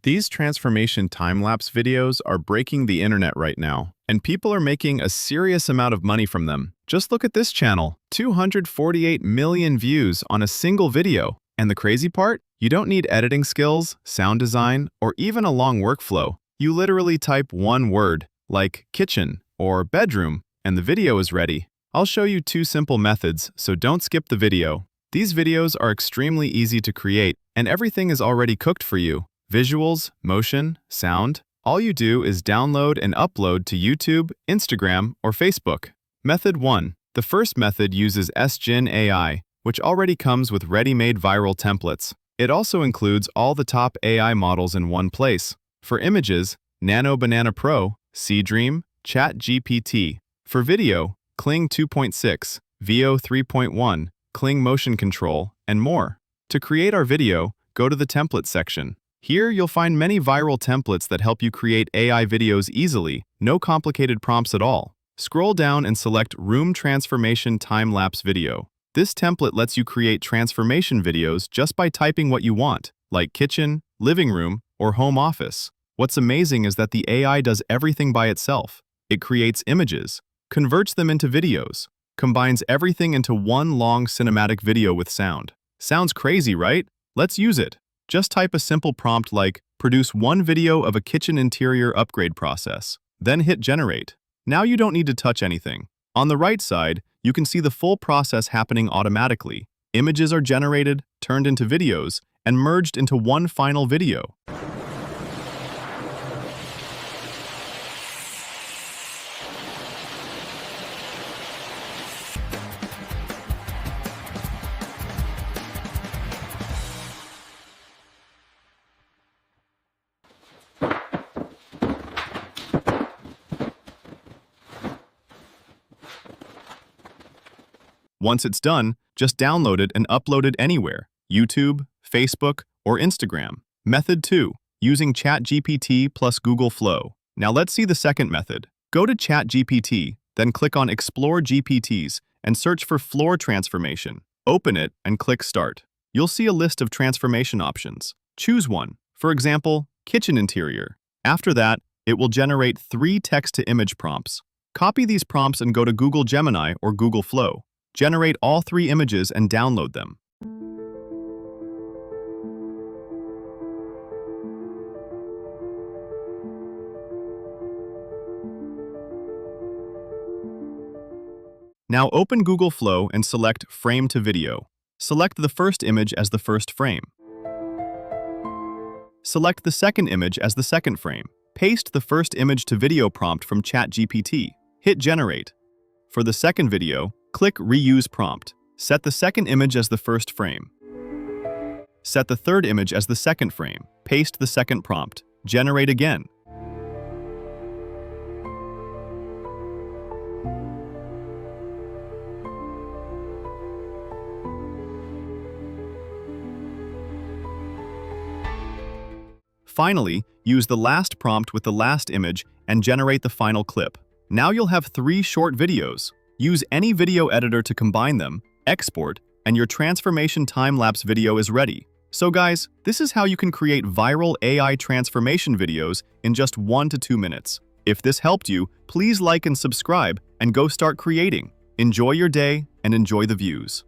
These transformation time-lapse videos are breaking the internet right now, and people are making a serious amount of money from them. Just look at this channel, 248 million views on a single video. And the crazy part? You don't need editing skills, sound design, or even a long workflow. You literally type one word, like kitchen or bedroom, and the video is ready. I'll show you two simple methods, so don't skip the video. These videos are extremely easy to create, and everything is already cooked for you. Visuals, motion, sound. All you do is download and upload to YouTube, Instagram, or Facebook. Method 1. The first method uses SGen AI, which already comes with ready-made viral templates. It also includes all the top AI models in one place. For images, Nano Banana Pro, Seedream, ChatGPT. For video, Kling 2.6, Veo 3.1, Kling Motion Control, and more. To create our video, go to the template section. Here, you'll find many viral templates that help you create AI videos easily, no complicated prompts at all. Scroll down and select Room Transformation Time-Lapse Video. This template lets you create transformation videos just by typing what you want, like kitchen, living room, or home office. What's amazing is that the AI does everything by itself. It creates images, converts them into videos, combines everything into one long cinematic video with sound. Sounds crazy, right? Let's use it. Just type a simple prompt like, produce one video of a kitchen interior upgrade process. Then hit generate. Now you don't need to touch anything. On the right side, you can see the full process happening automatically. Images are generated, turned into videos, and merged into one final video. Once it's done, just download it and upload it anywhere, YouTube, Facebook, or Instagram. Method 2, using ChatGPT plus Google Flow. Now let's see the second method. Go to ChatGPT, then click on Explore GPTs and search for floor transformation. Open it and click Start. You'll see a list of transformation options. Choose one, for example, kitchen interior. After that, it will generate 3 text-to-image prompts. Copy these prompts and go to Google Gemini or Google Flow. Generate all 3 images and download them. Now open Google Flow and select Frame to Video. Select the first image as the first frame. Select the second image as the second frame. Paste the first image to video prompt from ChatGPT. Hit Generate. For the second video, click Reuse Prompt. Set the second image as the first frame. Set the third image as the second frame. Paste the second prompt. Generate again. Finally, use the last prompt with the last image and generate the final clip. Now you'll have 3 short videos. Use any video editor to combine them, export, and your transformation time-lapse video is ready. So guys, this is how you can create viral AI transformation videos in just 1 to 2 minutes. If this helped you, please like and subscribe and go start creating. Enjoy your day and enjoy the views.